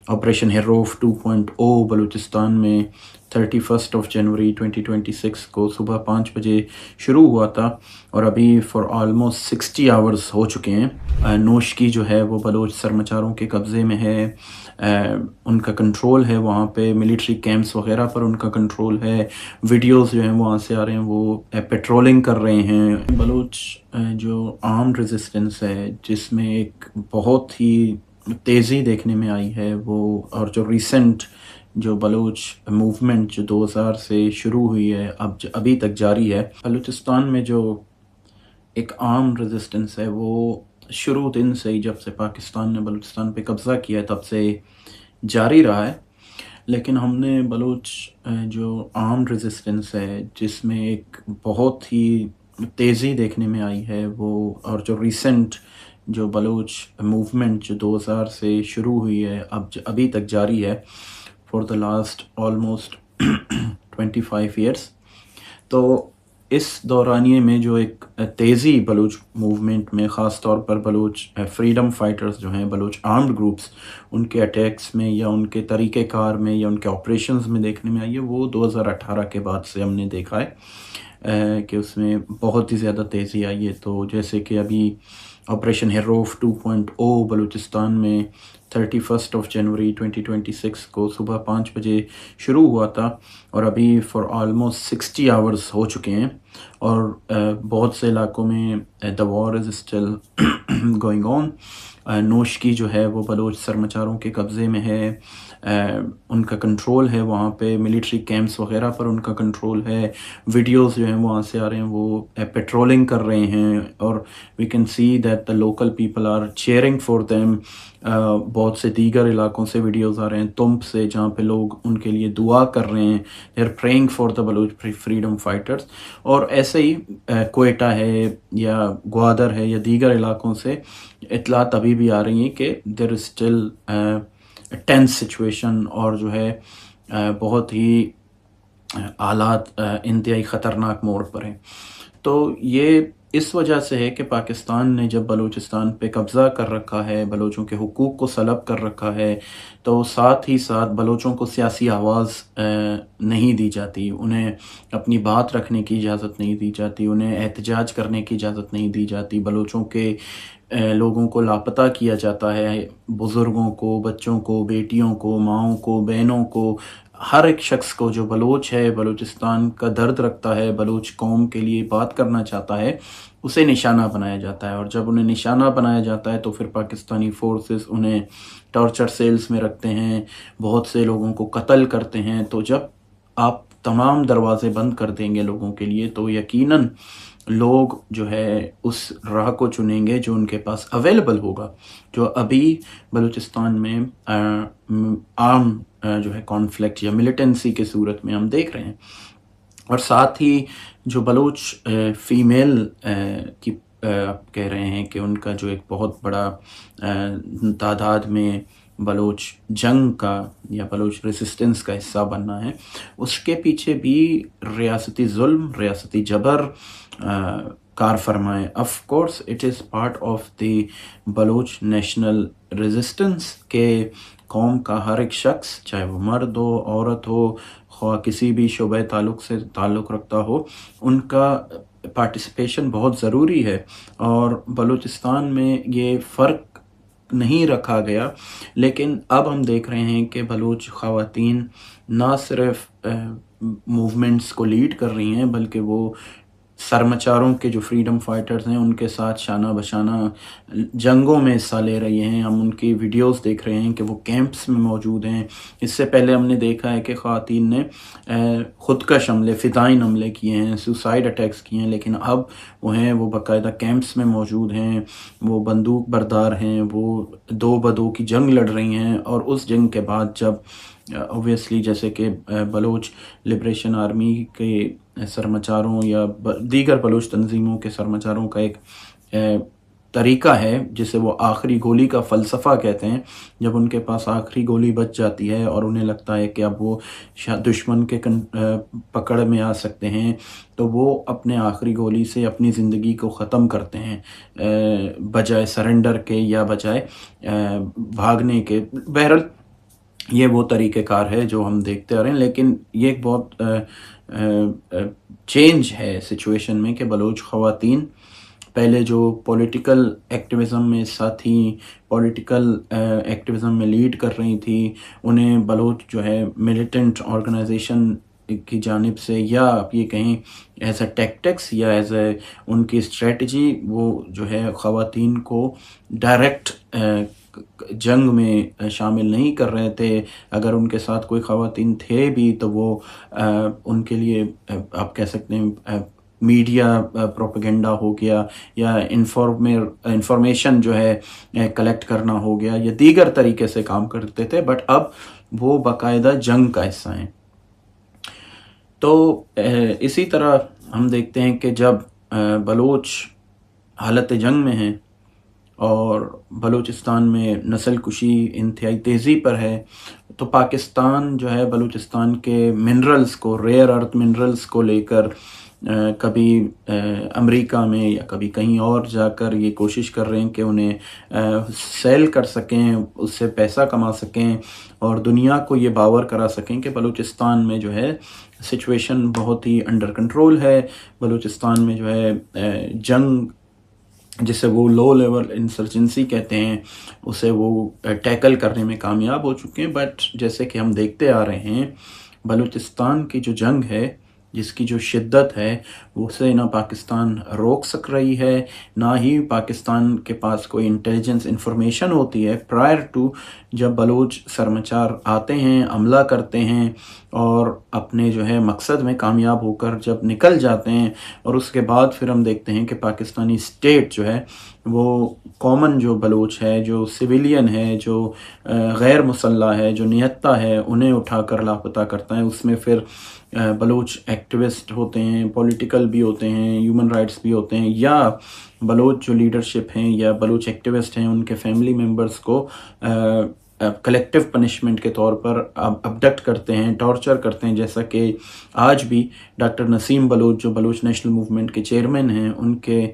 Operation हिर्रोफ 2.0 Balochistan में 31 जनवरी 2026 को सुबह 5 बजे शुरू हुआ था और अभी फॉर ऑलमोस्ट 60 आवर्स हो चुके हैं। नोशकी जो है वो बलोच सरमचारों के कब्ज़े में है। उनका कंट्रोल है वहाँ पे, मिलिट्री कैंप्स वगैरह पर उनका कंट्रोल है। वीडियोस जो हैं वहाँ से आ रहे हैं, वो पेट्रोलिंग कर रहे हैं। बलोच जो आर्म्ड रेजिस्टेंस है जिसमें एक बहुत ही तेज़ी देखने में आई है वो, और जो रिसेंट जो बलूच मूवमेंट जो 2000 से शुरू हुई है अब अभी तक जारी है। बलूचिस्तान में जो एक आर्म रेजिस्टेंस है वो शुरू दिन से ही, जब से पाकिस्तान ने बलूचिस्तान पे कब्ज़ा किया है तब से जारी रहा है। लेकिन हमने बलूच जो आर्म रेजिस्टेंस है जिसमें एक बहुत ही तेज़ी देखने में आई है वो, और जो रिसेंट जो बलूच मूवमेंट जो 2000 से शुरू हुई है अब अभी तक जारी है for the last almost 25 years. तो इस दौरानिए में जो एक तेज़ी बलूच मूवमेंट में, ख़ास तौर पर बलूच फ्रीडम फाइटर्स जो हैं, बलूच आर्म्ड ग्रुप्स, उनके अटैक्स में या उनके तरीक़ेकार में या उनके ऑपरेशंस में देखने में आई है, वो 2018 के बाद से हमने देखा है कि उसमें बहुत ही ज़्यादा तेज़ी आई है। तो जैसे कि अभी ऑपरेशन हिर्रोफ 2.0 बलूचिस्तान में 31 जनवरी 2026 को सुबह 5 बजे शुरू हुआ था और अभी फॉर ऑलमोस्ट 60 आवर्स हो चुके हैं और बहुत से इलाकों में the war is still going on. Noshki जो है वो बलोच सरमचारों के कब्ज़े में है। उनका कंट्रोल है वहाँ पे, मिलिट्री कैंप्स वगैरह पर उनका कंट्रोल है। वीडियोस जो हैं वहाँ से आ रहे हैं, वो पेट्रोलिंग कर रहे हैं और we can see that the local people are cheering for them. बहुत से दीगर इलाकों से वीडियोस आ रहे हैं, तुम्ब से, जहाँ पे लोग उनके लिए दुआ कर रहे हैं। They are praying for the Baloch freedom fighters. और ऐसे ही क्वेटा है या ग्वादर है या दीगर इलाकों से इतलात अभी भी आ रही हैं कि there is still tense situation, और जो है बहुत ही हालात इंतहाई ख़तरनाक मोड़ पर हैं। तो ये इस वजह से है कि पाकिस्तान ने जब बलूचिस्तान पे कब्ज़ा कर रखा है, बलोचों के हुकूक को सलब कर रखा है, तो साथ ही साथ बलोचों को सियासी आवाज़ नहीं दी जाती, उन्हें अपनी बात रखने की इजाज़त नहीं दी जाती, उन्हें एहतजाज करने की इजाज़त नहीं दी जाती। बलोचों के लोगों को लापता किया जाता है, बुज़ुर्गों को, बच्चों को, बेटियों को, माँओं को, बहनों को, हर एक शख्स को जो बलोच है, बलूचिस्तान का दर्द रखता है, बलूच कौम के लिए बात करना चाहता है, उसे निशाना बनाया जाता है। और जब उन्हें निशाना बनाया जाता है तो फिर पाकिस्तानी फोर्सेस उन्हें टॉर्चर सेल्स में रखते हैं, बहुत से लोगों को कत्ल करते हैं। तो जब आप तमाम दरवाज़े बंद कर देंगे लोगों के लिए, तो यकीनन लोग जो है उस राह को चुनेंगे जो उनके पास अवेलेबल होगा, जो अभी बलूचिस्तान में आर्म जो है कॉन्फ्लिक्ट या मिलिटेंसी के सूरत में हम देख रहे हैं। और साथ ही जो बलूच फीमेल की आप कह रहे हैं कि उनका जो एक बहुत बड़ा तादाद में बलूच जंग का या बलूच रेसिस्टेंस का हिस्सा बनना है, उसके पीछे भी रियासती जुल्म, रियासती जबर कार फरमाए। Of course it is part of the Baloch national resistance के कौम का हर एक शख्स, चाहे वो मर्द हो, औरत हो, ख्वाह किसी भी शोबे ताल्लुक़ से ताल्लुक़ रखता हो, उनका पार्टिसिपेशन बहुत ज़रूरी है। और बलूचिस्तान में ये फ़र्क नहीं रखा गया, लेकिन अब हम देख रहे हैं कि बलूच ख़वातीन ना सिर्फ मूवमेंट्स को लीड कर रही हैं, बल्कि वो सरमचारों के जो फ्रीडम फाइटर्स हैं उनके साथ शाना बशाना जंगों में हिस्सा ले रही हैं। हम उनकी वीडियोस देख रहे हैं कि वो कैंप्स में मौजूद हैं। इससे पहले हमने देखा है कि ख़वातीन ने ख़ुदकश हमले, फ़िदाइन हमले किए हैं, सुसाइड अटैक्स किए हैं, लेकिन अब वो हैं, वो बाकायदा कैंप्स में मौजूद हैं, वो बंदूक बरदार हैं, वो दो बदो की जंग लड़ रही हैं। और उस जंग के बाद जब ऑब्वियसली जैसे कि बलूच लिबरेशन आर्मी के सरमचारों या दीगर बलूच तंजीमों के सरमचारों का एक तरीका है जिसे वो आखिरी गोली का फ़लसफ़ा कहते हैं। जब उनके पास आखिरी गोली बच जाती है और उन्हें लगता है कि अब वो दुश्मन के पकड़ में आ सकते हैं, तो वो अपने आखिरी गोली से अपनी ज़िंदगी को ख़त्म करते हैं, बजाय सरेंडर के या बजाय भागने के। बहरहाल ये वो तरीक़ेकार है जो हम देखते आ रहे हैं, लेकिन ये एक बहुत चेंज है सिचुएशन में कि बलूच ख़वातीन पहले जो पॉलिटिकल एक्टिविज़्म में हिस्सा थी, पॉलिटिकल एक्टिविज़्म में लीड कर रही थी, उन्हें बलूच जो है मिलिटेंट ऑर्गेनाइज़ेशन की जानिब से, या आप ये कहें एज़ अ टैक्टिक्स या एज़ अ उनकी स्ट्रेटजी, वो जो है ख़वातीन को डायरेक्ट जंग में शामिल नहीं कर रहे थे। अगर उनके साथ कोई ख़वातीन थे भी तो वो उनके लिए आप कह सकते हैं मीडिया प्रोपेगेंडा हो गया, या इंफॉर्मेशन जो है कलेक्ट करना हो गया, या दीगर तरीके से काम करते थे, बट अब वो बाकायदा जंग का हिस्सा हैं। तो इसी तरह हम देखते हैं कि जब बलूच हालत जंग में हैं और बलूचिस्तान में नस्ल कुशी इंतहाई तेज़ी पर है, तो पाकिस्तान जो है बलूचिस्तान के मिनरल्स को, रेयर अर्थ मिनरल्स को लेकर कभी अमेरिका में या कभी कहीं और जाकर ये कोशिश कर रहे हैं कि उन्हें सेल कर सकें, उससे पैसा कमा सकें और दुनिया को ये बावर करा सकें कि बलूचिस्तान में जो है सिचुएशन बहुत ही अंडर कंट्रोल है। बलूचिस्तान में जो है जंग, जिसे वो लो लेवल इंसर्जेंसी कहते हैं, उसे वो टैकल करने में कामयाब हो चुके हैं। बट जैसे कि हम देखते आ रहे हैं, बलूचिस्तान की जो जंग है, जिसकी जो शिद्दत है, उसे ना पाकिस्तान रोक सक रही है, ना ही पाकिस्तान के पास कोई इंटेलिजेंस इंफॉर्मेशन होती है प्रायर टू जब बलूच सरमचार आते हैं, हमला करते हैं और अपने जो है मकसद में कामयाब होकर जब निकल जाते हैं, और उसके बाद फिर हम देखते हैं कि पाकिस्तानी स्टेट जो है वो कॉमन जो बलूच है, जो सिविलियन है, जो गैर मुसल्ला है, जो निहत्ता है, उन्हें उठाकर लापता करता है। उसमें फिर बलूच एक्टिविस्ट होते हैं, पॉलिटिकल भी होते हैं, ह्यूमन राइट्स भी होते हैं, या बलूच जो लीडरशिप हैं या बलूच एक्टिविस्ट हैं, उनके फैमिली मेम्बर्स को कलेक्टिव पनिशमेंट के तौर पर अबडक्ट करते हैं, टॉर्चर करते हैं। जैसा कि आज भी डॉक्टर नसीम बलूच जो बलूच नेशनल मूवमेंट के चेयरमैन हैं, उनके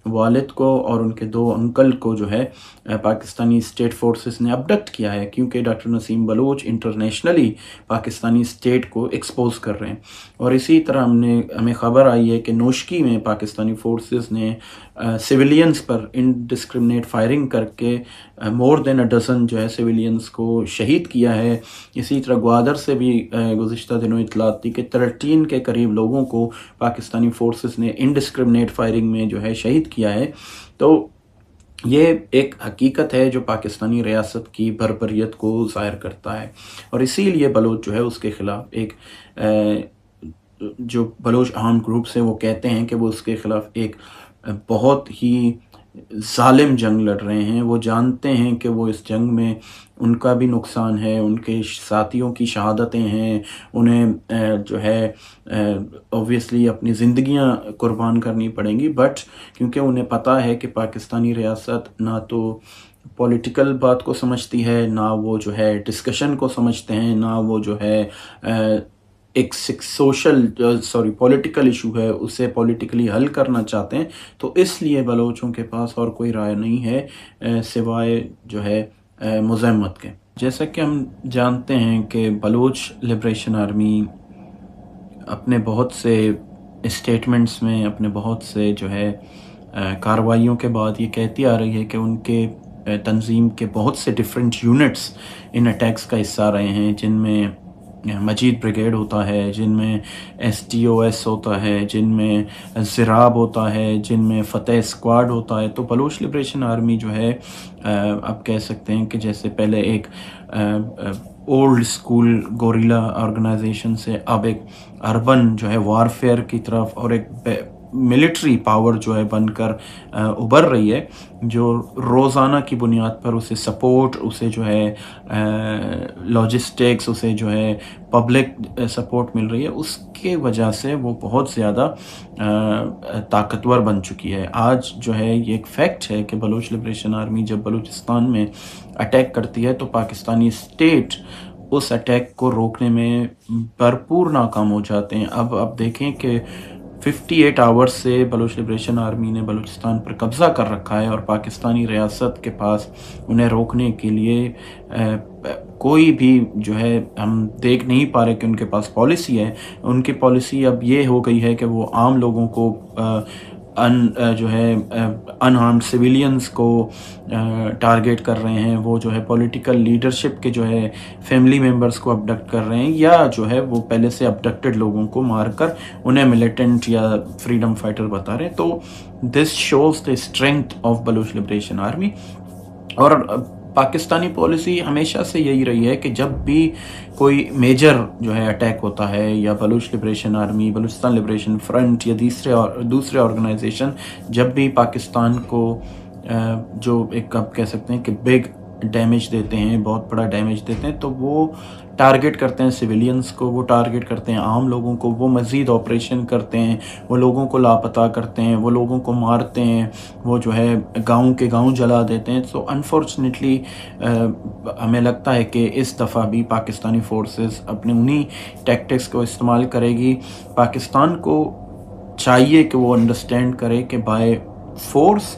वालिद को और उनके 2 अंकल को जो है पाकिस्तानी स्टेट फोर्सेस ने अबडक्ट किया है, क्योंकि doctor Naseem Baloch internationally Pakistani state को एक्सपोज कर रहे हैं। और इसी तरह हमें ख़बर आई है कि नोशकी में पाकिस्तानी फोर्सेस ने सिविलियंस पर इनडिस्क्रिमिनेट फायरिंग करके मोर देन अ डज़न जो है सिविलियंस को शहीद किया है। इसी तरह ग्वादर से भी गुज़िश्ता दिनों इत्तलात थी कि 13 के करीब लोगों को पाकिस्तानी फोर्सेस ने इनडिस्क्रिमिनेट फायरिंग में जो है शहीद किया है। तो ये एक हकीकत है जो पाकिस्तानी रियासत की बर्बरियत को ज़ाहिर करता है, और इसीलिए बलूच जो है उसके ख़िलाफ़ एक जो बलूच आर्म ग्रुप्स हैं वो कहते हैं कि वो उसके ख़िलाफ़ एक बहुत ही ज़ालिम जंग लड़ रहे हैं। वो जानते हैं कि वो इस जंग में उनका भी नुकसान है, उनके साथियों की शहादतें हैं, उन्हें जो है ऑब्वियसली अपनी ज़िंदगियां कुर्बान करनी पड़ेंगी। बट क्योंकि उन्हें पता है कि पाकिस्तानी रियासत ना तो पॉलिटिकल बात को समझती है, ना वो जो है डिस्कशन को समझते हैं, ना वो जो है एक पॉलिटिकल इशू है उसे पॉलिटिकली हल करना चाहते हैं। तो इसलिए बलोचों के पास और कोई राय नहीं है सिवाय जो है मुज़म्मत के। जैसा कि हम जानते हैं कि बलूच लिबरेशन आर्मी अपने बहुत से स्टेटमेंट्स में, अपने बहुत से जो है कार्रवाइयों के बाद ये कहती आ रही है कि उनके तंजीम के बहुत से डिफरेंट यूनिट्स इन अटैक्स का हिस्सा रहे हैं, जिनमें मजीद ब्रिगेड होता है, जिनमें STOS होता है, जिनमें ज़िराब होता है, जिनमें फ़तेह स्क्वाड होता है। तो बलूच लिबरेशन आर्मी जो है आप कह सकते हैं कि जैसे पहले एक ओल्ड स्कूल गोरिल्ला ऑर्गेनाइजेशन से अब एक अर्बन जो है वारफेयर की तरफ और एक मिलिट्री पावर जो है बनकर उभर रही है, जो रोज़ाना की बुनियाद पर उसे सपोर्ट, उसे जो है लॉजिस्टिक्स, उसे जो है पब्लिक सपोर्ट मिल रही है। उसके वजह से वो बहुत ज़्यादा ताकतवर बन चुकी है। आज जो है ये एक फैक्ट है कि बलूच लिबरेशन आर्मी जब बलूचिस्तान में अटैक करती है तो पाकिस्तानी स्टेट उस अटैक को रोकने में भरपूर नाकाम हो जाते हैं। अब आप देखें कि 58 आवर्स से बलूच लिबरेशन आर्मी ने बलूचिस्तान पर कब्ज़ा कर रखा है और पाकिस्तानी रियासत के पास उन्हें रोकने के लिए कोई भी जो है हम देख नहीं पा रहे कि उनके पास पॉलिसी है। उनकी पॉलिसी अब ये हो गई है कि वो आम लोगों को जो है अनआर्म्ड सिविलियंस को टारगेट कर रहे हैं। वो जो है पॉलिटिकल लीडरशिप के जो है फैमिली मेम्बर्स को अबडक्ट कर रहे हैं, या जो है वो पहले से अबडक्टेड लोगों को मारकर उन्हें मिलिटेंट या फ्रीडम फाइटर बता रहे हैं। तो this shows the strength of Baloch liberation army. और पाकिस्तानी पॉलिसी हमेशा से यही रही है कि जब भी कोई मेजर जो है अटैक होता है, या Baloch liberation army, Balochistan liberation front या दूसरे ऑर्गेनाइजेशन जब भी पाकिस्तान को जो एक आप कह सकते हैं कि बिग डैमेज देते हैं, बहुत बड़ा डैमेज देते हैं, तो वो टारगेट करते हैं सिविलियंस को, वो टारगेट करते हैं आम लोगों को, वो मज़ीद ऑपरेशन करते हैं, वो लोगों को लापता करते हैं, वो लोगों को मारते हैं, वो जो है गाँव के गाँव जला देते हैं। सो अनफॉर्चुनेटली हमें लगता है कि इस दफ़ा भी पाकिस्तानी फोर्सेस अपने उन्हीं टैक्टिक्स को इस्तेमाल करेगी। पाकिस्तान को चाहिए कि वो अंडरस्टैंड करे कि by force,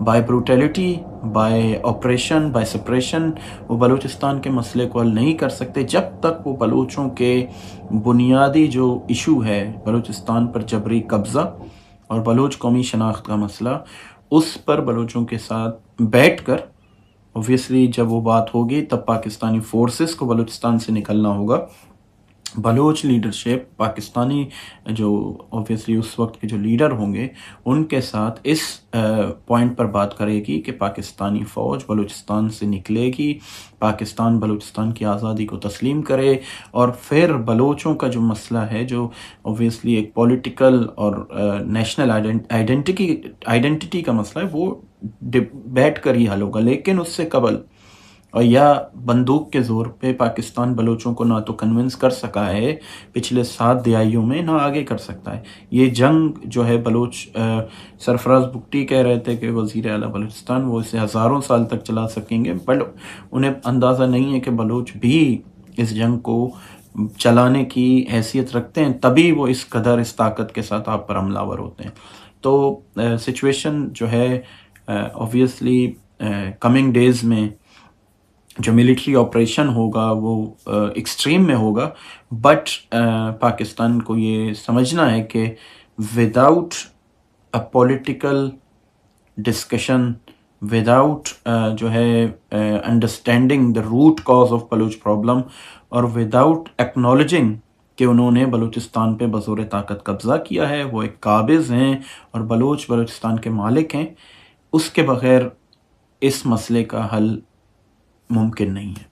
by brutality, by operation, by suppression वो बलूचिस्तान के मसले को हल नहीं कर सकते जब तक वो बलूचों के बुनियादी जो इशू है, बलूचिस्तान पर जबरी कब्ज़ा और बलूच कौमी शनाख्त का मसला, उस पर बलूचों के साथ बैठ कर ऑब्वियसली जब वो बात होगी तब पाकिस्तानी फोर्सेस को बलूचिस्तान से निकलना होगा। बलूच लीडरशिप पाकिस्तानी जो ऑब्वियसली उस वक्त के जो लीडर होंगे उनके साथ इस पॉइंट पर बात करेगी कि पाकिस्तानी फ़ौज बलूचिस्तान से निकलेगी, पाकिस्तान बलूचिस्तान की आज़ादी को तस्लीम करे, और फिर बलूचों का जो मसला है, जो ऑब्वियसली एक पॉलिटिकल और नेशनल आइडेंटिटी का मसला है, वो बैठ कर ही हल होगा। लेकिन उससे कबल और या बंदूक के ज़ोर पे पाकिस्तान बलूचों को ना तो कन्विंस कर सका है पिछले 7 दहाइयों में, ना आगे कर सकता है। ये जंग जो है बलूच सरफराज बुगटी कह रहे थे कि वज़ीर आला बलूचिस्तान वो इसे हज़ारों साल तक चला सकेंगे, बट उन्हें अंदाज़ा नहीं है कि बलूच भी इस जंग को चलाने की हैसियत रखते हैं, तभी वो इस कदर इस ताकत के साथ आप पर हमलावर होते हैं। तो सिचुएशन जो है ऑब्वियसली कमिंग डेज़ में जो मिलिट्री ऑपरेशन होगा वो एक्सट्रीम में होगा, बट पाकिस्तान को ये समझना है कि without a political discussion, without जो है understanding the root cause of Baloch problem, और विदाउट एक्नॉलेजिंग कि उन्होंने बलूचिस्तान पे बज़ोर ताकत कब्ज़ा किया है, वो एक काबिज़ हैं और बलूच बलूचिस्तान के मालिक हैं, उसके बगैर इस मसले का हल मुमकिन नहीं है।